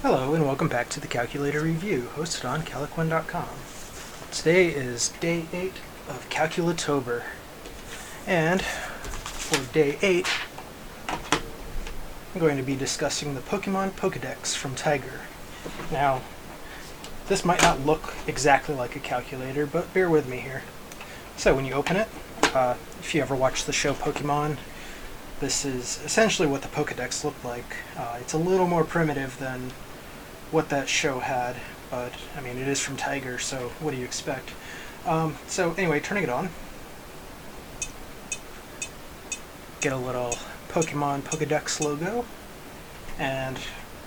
Hello and welcome back to the Calculator Review, hosted on Caliquin.com. Today is day 8 of Calculatober, and for day 8, I'm going to be discussing the Pokemon Pokedex from Tiger. Now, this might not look exactly like a calculator, but bear with me here. So when you open it, if you ever watched the show Pokemon, this is essentially what the Pokedex looked like. It's a little more primitive than what that show had, but I mean, it is from Tiger, so what do you expect? So anyway, turning it on, get a little Pokemon Pokedex logo, and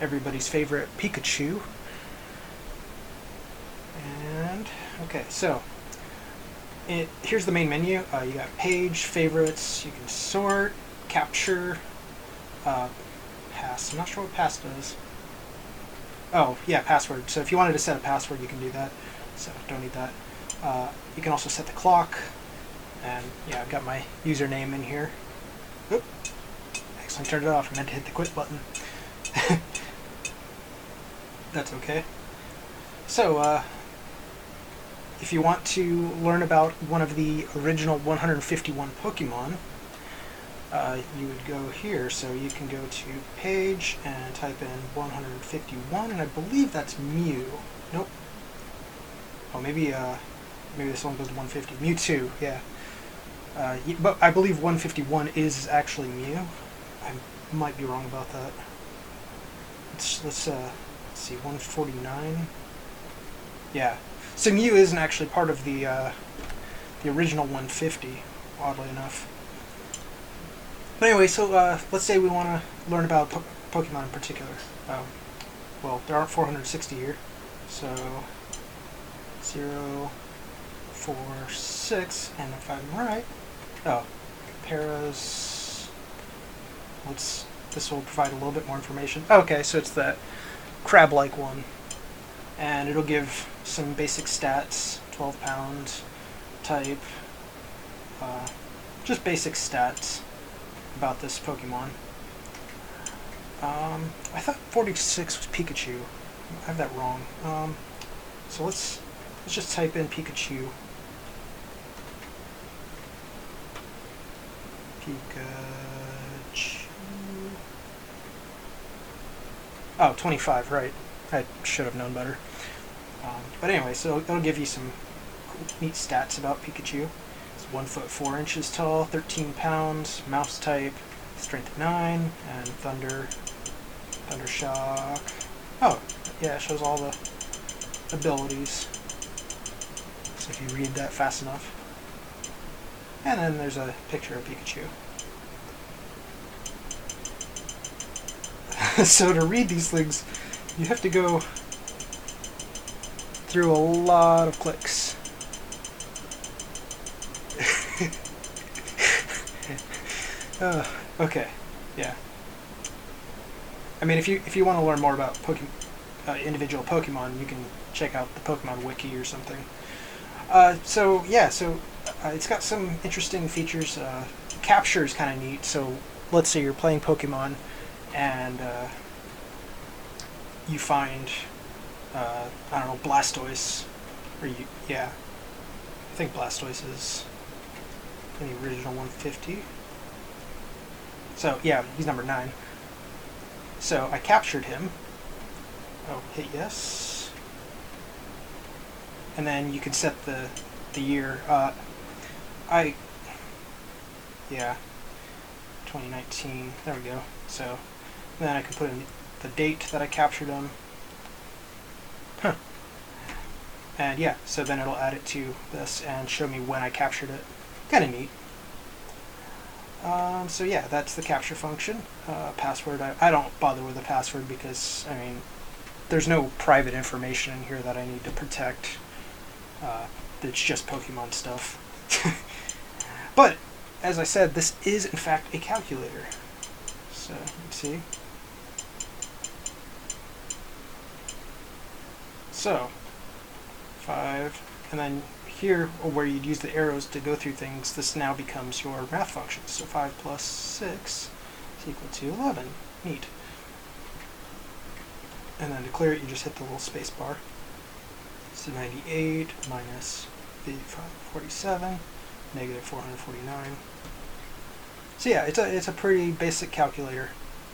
everybody's favorite Pikachu. And okay, so here's the main menu. You got page, favorites, you can sort, capture, pass. I'm not sure what pass does. Oh, yeah, password. So if you wanted to set a password, you can do that. So don't need that. You can also set the clock. And yeah, I've got my username in here. Oop. Actually turned it off. I meant to hit the quit button. That's okay. So, if you want to learn about one of the original 151 Pokemon, you would go here, so you can go to page and type in 151, and I believe that's Mew. Nope. Oh, maybe this one goes to 150. Mewtwo, yeah. But I believe 151 is actually Mew. I might be wrong about that. Let's see, 149. Yeah. So Mew isn't actually part of the original 150, oddly enough. But anyway, so let's say we want to learn about Pokemon in particular. Well, there aren't 460 here, so 0, 4, 6, and if I'm right, Paras. This will provide a little bit more information. Okay, so it's that crab-like one, and it'll give some basic stats: 12 pounds, type, just basic stats about this Pokemon. I thought 46 was Pikachu. I have that wrong. So let's just type in Pikachu. Pikachu. Oh, 25, right. I should have known better. But anyway, so it'll give you some neat stats about Pikachu. 1 foot 4 inches tall, 13 pounds, mouse type, strength 9, and thunder shock. Oh, yeah, it shows all the abilities. So if you read that fast enough. And then there's a picture of Pikachu. So to read these things, you have to go through a lot of clicks. Okay, yeah. I mean, if you want to learn more about individual Pokemon, you can check out the Pokemon Wiki or something. So it's got some interesting features. Capture is kind of neat. So let's say you're playing Pokemon, and you find I don't know, Blastoise, or I think Blastoise is in the original 150. So, yeah, he's number 9. So, I captured him. Oh, hit yes. And then you can set the year. 2019. There we go. So, then I can put in the date that I captured him. Huh. And yeah, so then it'll add it to this and show me when I captured it. Kind of neat. So yeah, that's the capture function. Password, I don't bother with a password because, I mean, there's no private information in here that I need to protect. It's just Pokemon stuff. But, as I said, this is in fact a calculator. So, let's see. So, 5, and then here, where you'd use the arrows to go through things, this now becomes your math function. So 5 plus 6 is equal to 11. Neat. And then to clear it, you just hit the little space bar. So 98 minus 47, negative 449. So yeah, it's a pretty basic calculator.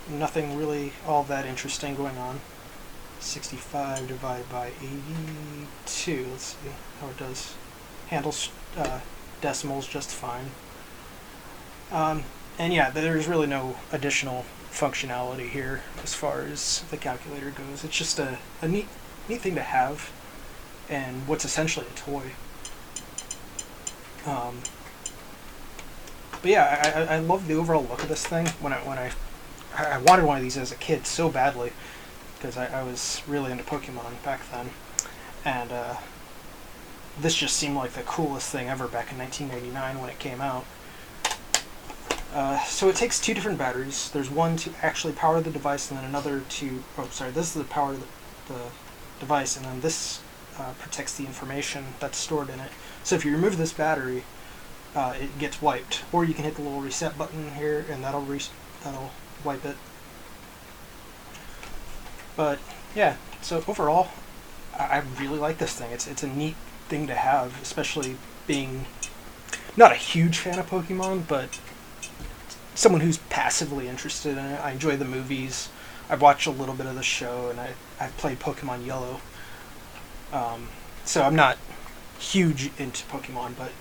Nothing really all that interesting going on. 65 divided by 82. Let's see how it does. Handles decimals just fine. And yeah, there's really no additional functionality here as far as the calculator goes. It's just a neat thing to have, and what's essentially a toy. But yeah, I love the overall look of this thing. When I wanted one of these as a kid so badly, because I was really into Pokemon back then, and this just seemed like the coolest thing ever back in 1999 when it came out. So it takes two different batteries. There's one to actually power the device, and then another to... Oh, sorry, this is the power of the device, and then this protects the information that's stored in it. So if you remove this battery, it gets wiped. Or you can hit the little reset button here, and that'll wipe it. But yeah, so overall, I really like this thing. It's a neat thing to have, especially being not a huge fan of Pokemon, but someone who's passively interested in it. I enjoy the movies. I've watched a little bit of the show, and I've played Pokemon Yellow. So I'm not huge into Pokemon, but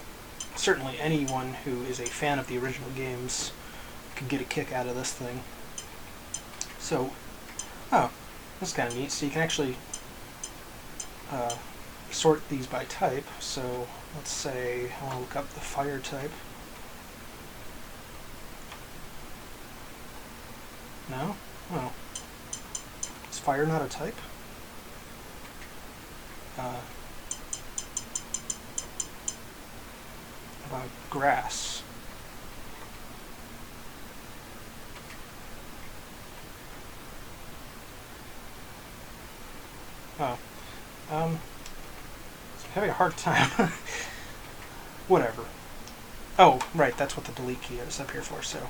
certainly anyone who is a fan of the original games could get a kick out of this thing. So, that's kind of neat. So you can actually sort these by type. So let's say I want to look up the fire type. No? Oh. Is fire not a type? About grass. Oh. I'm having a hard time. Whatever. Oh, right, that's what the delete key is up here for, so.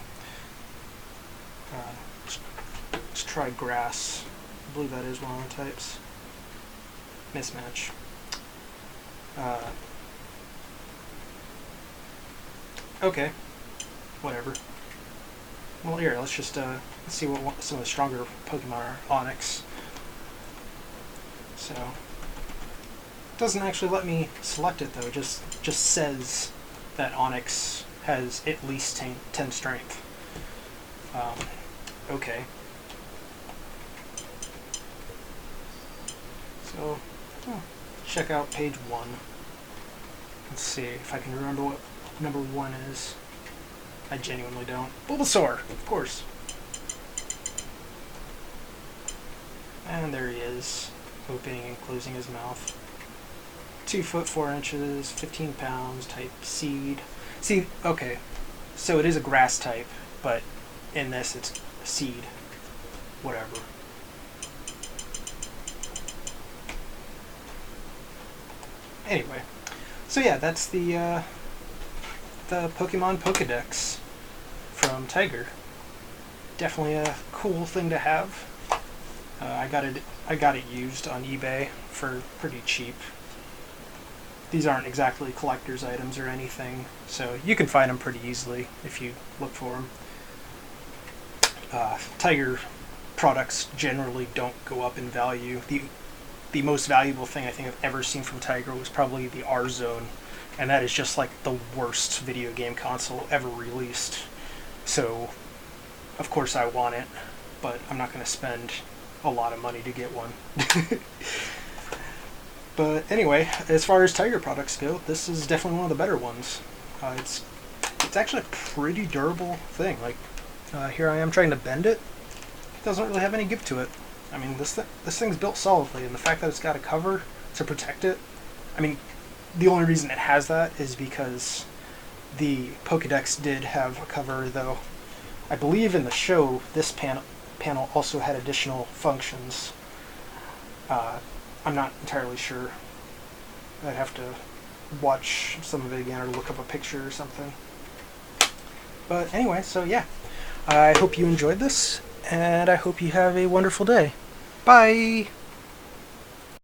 Let's try grass. I believe that is one of the types. Mismatch. Okay. Whatever. Well, here, let's just let's see what some of the stronger Pokemon are. Onix. So, it doesn't actually let me select it though. It just says that Onix has at least 10 strength. Okay. So, check out page 1. Let's see if I can remember what number 1 is. I genuinely don't. Bulbasaur, of course. And there he is, opening and closing his mouth. 2 foot 4 inches, 15 pounds, type seed. See, okay, so it is a grass type, but in this it's a seed. Whatever. Anyway, so yeah, that's the Pokemon Pokedex from Tiger. Definitely a cool thing to have. I got it used on eBay for pretty cheap. These aren't exactly collector's items or anything, so you can find them pretty easily if you look for them. Tiger products generally don't go up in value. The most valuable thing I think I've ever seen from Tiger was probably the R-Zone, and that is just like the worst video game console ever released. So, of course I want it, but I'm not going to spend a lot of money to get one. But anyway, as far as Tiger products go, this is definitely one of the better ones. It's actually a pretty durable thing. Like, here I am trying to bend it. It doesn't really have any give to it. I mean, this thing's built solidly, and the fact that it's got a cover to protect it, I mean, the only reason it has that is because the Pokedex did have a cover, though I believe in the show this panel also had additional functions. I'm not entirely sure. I'd have to watch some of it again or look up a picture or something. But anyway, so yeah, I hope you enjoyed this, and I hope you have a wonderful day. Bye!